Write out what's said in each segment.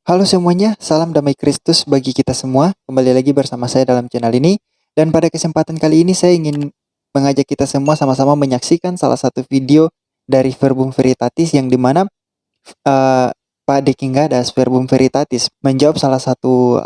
Halo semuanya, salam damai Kristus bagi kita semua. Kembali lagi bersama saya dalam channel ini. Dan pada kesempatan kali ini saya ingin mengajak kita semua sama-sama menyaksikan salah satu video dari Verbum Veritatis yang dimana Pak Dekinggadas Verbum Veritatis menjawab salah satu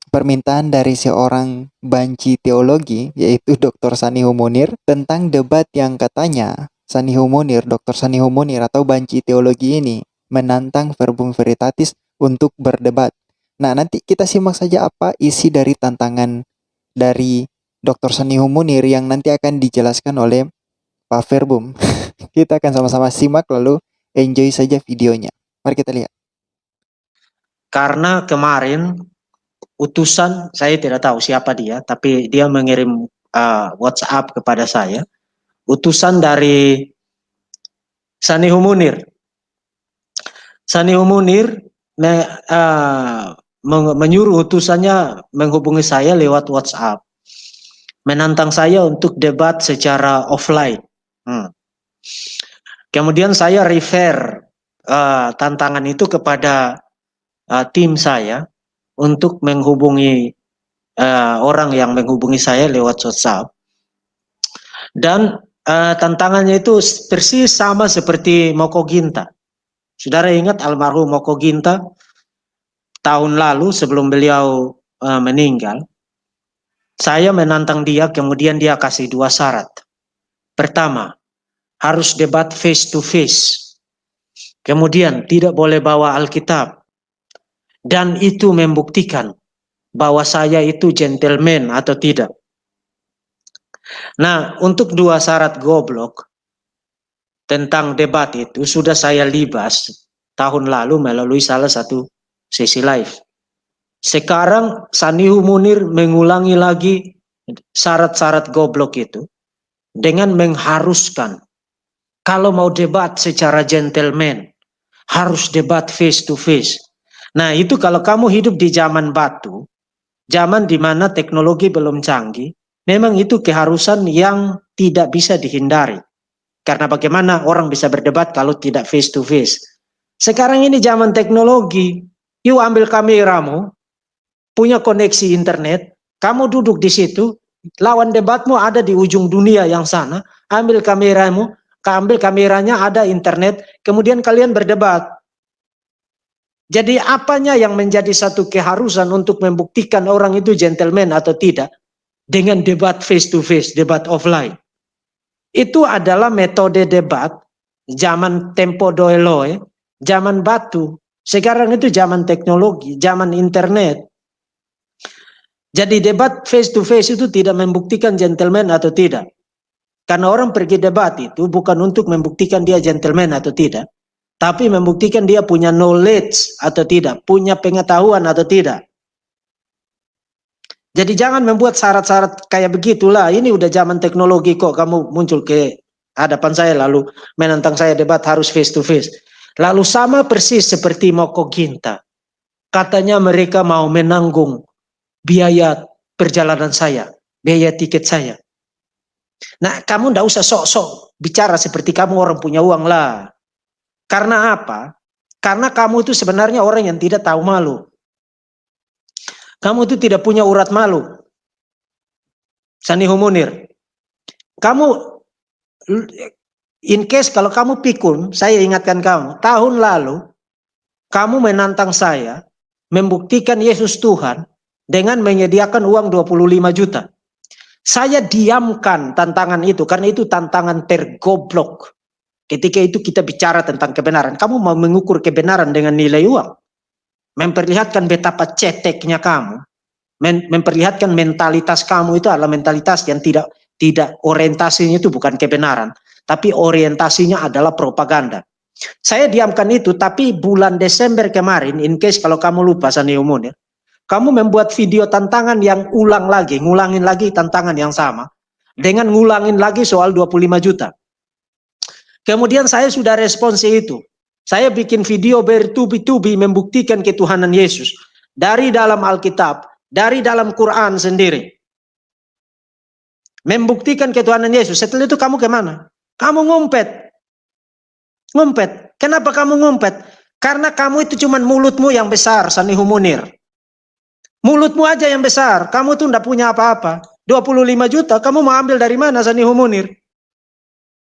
permintaan dari seorang banci teologi yaitu Dr. Saniho Munir tentang debat yang katanya Dr. Saniho Munir atau banci teologi ini menantang Verbum Veritatis untuk berdebat. Nah, nanti kita simak saja apa isi dari tantangan dari Dr. Saniho Munir yang nanti akan dijelaskan oleh Pak Verbum. Kita akan sama-sama simak lalu enjoy saja videonya. Mari kita lihat. Karena kemarin utusan, saya tidak tahu siapa dia, tapi dia mengirim WhatsApp kepada saya, utusan dari Sanihu Munir. Sanihu Munir menyuruh utusannya menghubungi saya lewat WhatsApp, menantang saya untuk debat secara offline. Kemudian saya refer tantangan itu kepada tim saya untuk menghubungi orang yang menghubungi saya lewat WhatsApp. Dan tantangannya itu persis sama seperti Moko Ginta. Saudara ingat almarhum Moko Ginta tahun lalu sebelum beliau meninggal, saya menantang dia, kemudian dia kasih 2 syarat. Pertama, harus debat face to face. Kemudian tidak boleh bawa Alkitab. Dan itu membuktikan bahwa saya itu gentleman atau tidak. Nah, untuk 2 syarat goblok tentang debat itu sudah saya libas tahun lalu melalui salah satu sesi live. Sekarang Sanihu Munir mengulangi lagi syarat-syarat goblok itu dengan mengharuskan kalau mau debat secara gentleman harus debat face to face. Nah, itu kalau kamu hidup di zaman batu, zaman di mana teknologi belum canggih, memang itu keharusan yang tidak bisa dihindari. Karena bagaimana orang bisa berdebat kalau tidak face to face. Sekarang ini zaman teknologi, yuk ambil kameramu, punya koneksi internet, kamu duduk di situ, lawan debatmu ada di ujung dunia yang sana, ambil kameramu, ambil kameranya, ada internet, kemudian kalian berdebat. Jadi apanya yang menjadi satu keharusan untuk membuktikan orang itu gentleman atau tidak dengan debat face to face, debat offline. Itu adalah metode debat zaman tempo dahulu, zaman batu. Sekarang itu zaman teknologi, zaman internet. Jadi debat face to face itu tidak membuktikan gentleman atau tidak. Karena orang pergi debat itu bukan untuk membuktikan dia gentleman atau tidak, tapi membuktikan dia punya knowledge atau tidak, punya pengetahuan atau tidak. Jadi jangan membuat syarat-syarat kayak begitulah. Ini udah zaman teknologi kok kamu muncul ke hadapan saya lalu menantang saya debat harus face to face. Lalu sama persis seperti Moko Ginta. Katanya mereka mau menanggung biaya perjalanan saya, biaya tiket saya. Nah, kamu ndak usah sok-sok bicara seperti kamu orang punya uang lah. Karena apa? Karena kamu itu sebenarnya orang yang tidak tahu malu. Kamu itu tidak punya urat malu. Sanihu Munir. Kamu, in case kalau kamu pikun, saya ingatkan kamu, tahun lalu, kamu menantang saya, membuktikan Yesus Tuhan, dengan menyediakan uang 25 juta. Saya diamkan tantangan itu, karena itu tantangan tergoblok. Ketika itu kita bicara tentang kebenaran. Kamu mau mengukur kebenaran dengan nilai uang. Memperlihatkan betapa ceteknya kamu. Memperlihatkan mentalitas kamu itu adalah mentalitas yang tidak orientasinya itu bukan kebenaran. Tapi orientasinya adalah propaganda. Saya diamkan itu, tapi bulan Desember kemarin, in case kalau kamu lupa Sanihu Munir, kamu membuat video tantangan yang ngulangin lagi tantangan yang sama. Dengan ngulangin lagi soal 25 juta. Kemudian saya sudah respons itu. Saya bikin video bertubi-tubi membuktikan ketuhanan Yesus. Dari dalam Alkitab, dari dalam Quran sendiri. Membuktikan ketuhanan Yesus. Setelah itu kamu kemana? Kamu ngumpet. Ngumpet. Kenapa kamu ngumpet? Karena kamu itu cuman mulutmu yang besar, Sanihu Munir. Mulutmu aja yang besar, kamu tuh ndak punya apa-apa. 25 juta, kamu mau ambil dari mana, Sanihu Munir?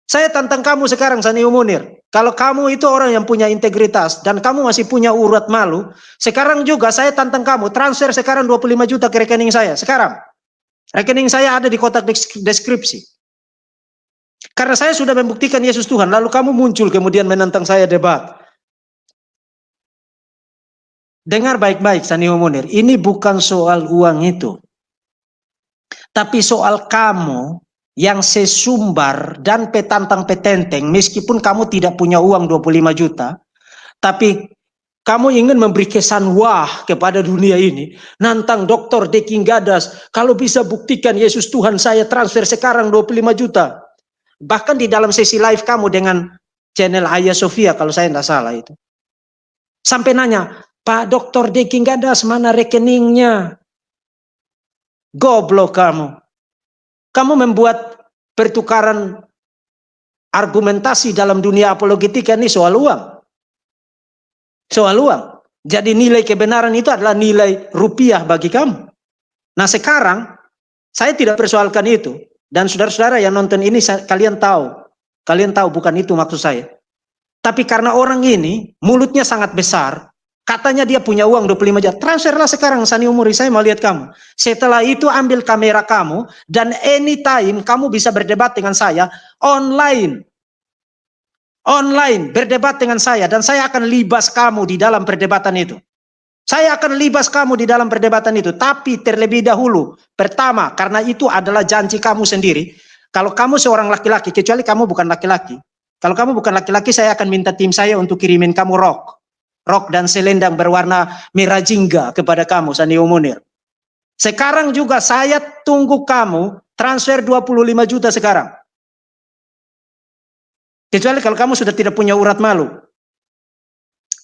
Saya tantang kamu sekarang, Sanihu Munir. Kalau kamu itu orang yang punya integritas dan kamu masih punya urat malu, sekarang juga saya tantang kamu, transfer sekarang 25 juta ke rekening saya. Sekarang, rekening saya ada di kotak deskripsi. Karena saya sudah membuktikan Yesus Tuhan, lalu kamu muncul kemudian menentang saya debat. Dengar baik-baik, Sanihu Munir, ini bukan soal uang itu. Tapi soal kamu yang sesumbar dan petantang petenteng, meskipun kamu tidak punya uang 25 juta, tapi kamu ingin memberi kesan wah kepada dunia ini, nantang Dr. Deking Gadas, kalau bisa buktikan Yesus Tuhan saya transfer sekarang 25 juta. Bahkan di dalam sesi live kamu dengan channel Ayah Sofia, kalau saya tidak salah itu. Sampai nanya, Pak Dr. Deking Gadas, mana rekeningnya? Goblok kamu. Kamu membuat pertukaran argumentasi dalam dunia apologetika ini soal uang. Soal uang. Jadi nilai kebenaran itu adalah nilai rupiah bagi kamu. Nah sekarang, saya tidak persoalkan itu. Dan saudara-saudara yang nonton ini, kalian tahu bukan itu maksud saya. Tapi karena orang ini, mulutnya sangat besar, katanya dia punya uang 25 juta. Transferlah sekarang, Sanihu Munir, saya mau lihat kamu. Setelah itu ambil kamera kamu, dan anytime kamu bisa berdebat dengan saya online. Online, berdebat dengan saya, dan saya akan libas kamu di dalam perdebatan itu. Saya akan libas kamu di dalam perdebatan itu. Tapi terlebih dahulu, pertama, karena itu adalah janji kamu sendiri. Kalau kamu seorang laki-laki, kecuali kamu bukan laki-laki. Kalau kamu bukan laki-laki, saya akan minta tim saya untuk kirimin kamu rok dan selendang berwarna merah jingga kepada kamu, Sanihu Munir. Sekarang juga saya tunggu kamu transfer 25 juta sekarang. Kecuali kalau kamu sudah tidak punya urat malu.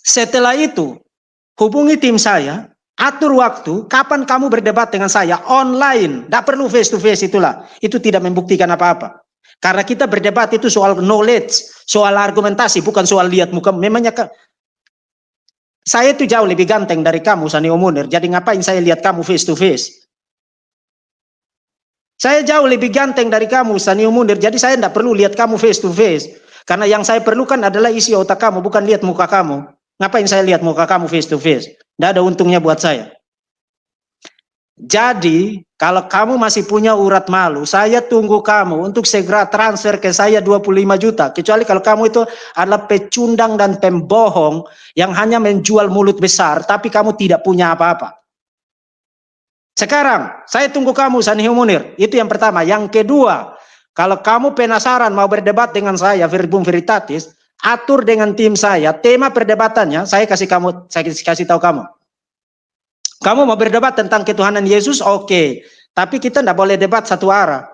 Setelah itu, hubungi tim saya, atur waktu, kapan kamu berdebat dengan saya, online. Tidak perlu face to face itulah. Itu tidak membuktikan apa-apa. Karena kita berdebat itu soal knowledge, soal argumentasi, bukan soal lihat muka. Memangnya saya itu jauh lebih ganteng dari kamu, Sanihu Munir. Jadi ngapain saya lihat kamu face to face? Saya jauh lebih ganteng dari kamu, Sanihu Munir. Jadi saya tidak perlu lihat kamu face to face. Karena yang saya perlukan adalah isi otak kamu, bukan lihat muka kamu. Ngapain saya lihat muka kamu face to face? Tidak ada untungnya buat saya. Jadi, kalau kamu masih punya urat malu, saya tunggu kamu untuk segera transfer ke saya 25 juta. Kecuali kalau kamu itu adalah pecundang dan pembohong yang hanya menjual mulut besar, tapi kamu tidak punya apa-apa. Sekarang, saya tunggu kamu, Sanihu Munir. Itu yang pertama. Yang kedua, kalau kamu penasaran mau berdebat dengan saya, Verbum Veritatis, atur dengan tim saya. Tema perdebatannya, saya kasih tahu kamu. Kamu mau berdebat tentang ketuhanan Yesus, oke. Tapi kita tidak boleh debat satu arah.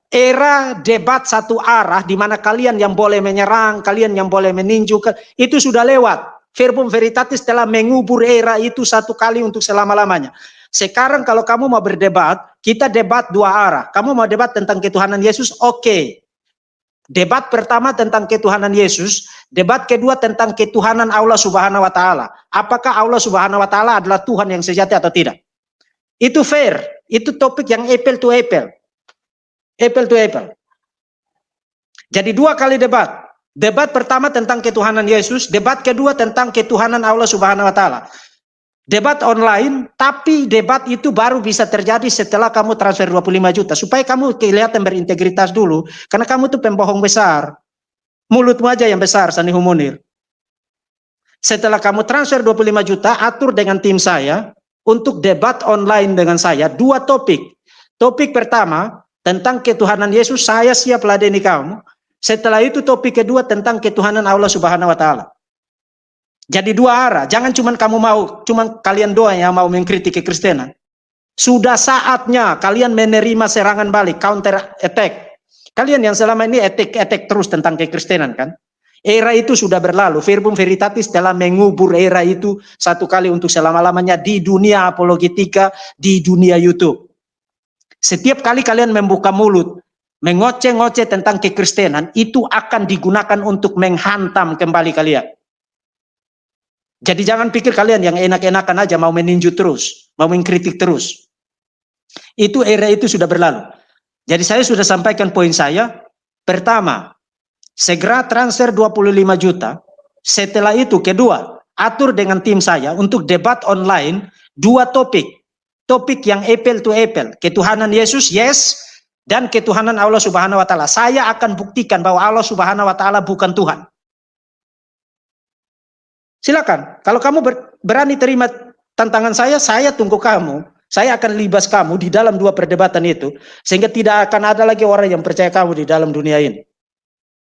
Era debat satu arah, di mana kalian yang boleh menyerang, kalian yang boleh meninju, itu sudah lewat. Verbum Veritatis telah mengubur era itu satu kali untuk selama-lamanya. Sekarang kalau kamu mau berdebat, kita debat dua arah. Kamu mau debat tentang ketuhanan Yesus, oke. Debat pertama tentang ketuhanan Yesus, debat kedua tentang ketuhanan Allah Subhanahu wa taala. Apakah Allah Subhanahu wa taala adalah Tuhan yang sejati atau tidak? Itu fair, itu topik yang apple to apple. Apple to apple. Jadi dua kali debat. Debat pertama tentang ketuhanan Yesus, debat kedua tentang ketuhanan Allah Subhanahu wa taala. Debat online, tapi debat itu baru bisa terjadi setelah kamu transfer 25 juta. Supaya kamu kelihatan berintegritas dulu. Karena kamu tuh pembohong besar. Mulutmu aja yang besar, Sanihu Munir. Setelah kamu transfer 25 juta, atur dengan tim saya untuk debat online dengan saya. Dua topik. Topik pertama, tentang ketuhanan Yesus, saya siap ladeni kamu. Setelah itu topik kedua tentang ketuhanan Allah Subhanahu wa taala. Jadi dua arah, jangan cuman kalian doang yang mau mengkritik kekristenan. Sudah saatnya kalian menerima serangan balik, counter attack. Kalian yang selama ini attack terus tentang kekristenan kan? Era itu sudah berlalu. Verbum Veritatis telah mengubur era itu satu kali untuk selama-lamanya di dunia apologetika, di dunia YouTube. Setiap kali kalian membuka mulut, mengoceh-ngoceh tentang kekristenan, itu akan digunakan untuk menghantam kembali kalian. Jadi jangan pikir kalian yang enak-enakan aja mau meninju terus, mau mengkritik terus. Itu era itu sudah berlalu. Jadi saya sudah sampaikan poin saya. Pertama, segera transfer 25 juta. Setelah itu, kedua, atur dengan tim saya untuk debat online 2 topik. Topik yang apple to apple. Ketuhanan Yesus, yes. Dan ketuhanan Allah Subhanahu wa Ta'ala. Saya akan buktikan bahwa Allah Subhanahu wa Ta'ala bukan Tuhan. Silakan. Kalau kamu berani terima tantangan saya tunggu kamu. Saya akan libas kamu di dalam 2 perdebatan itu. Sehingga tidak akan ada lagi orang yang percaya kamu di dalam dunia ini.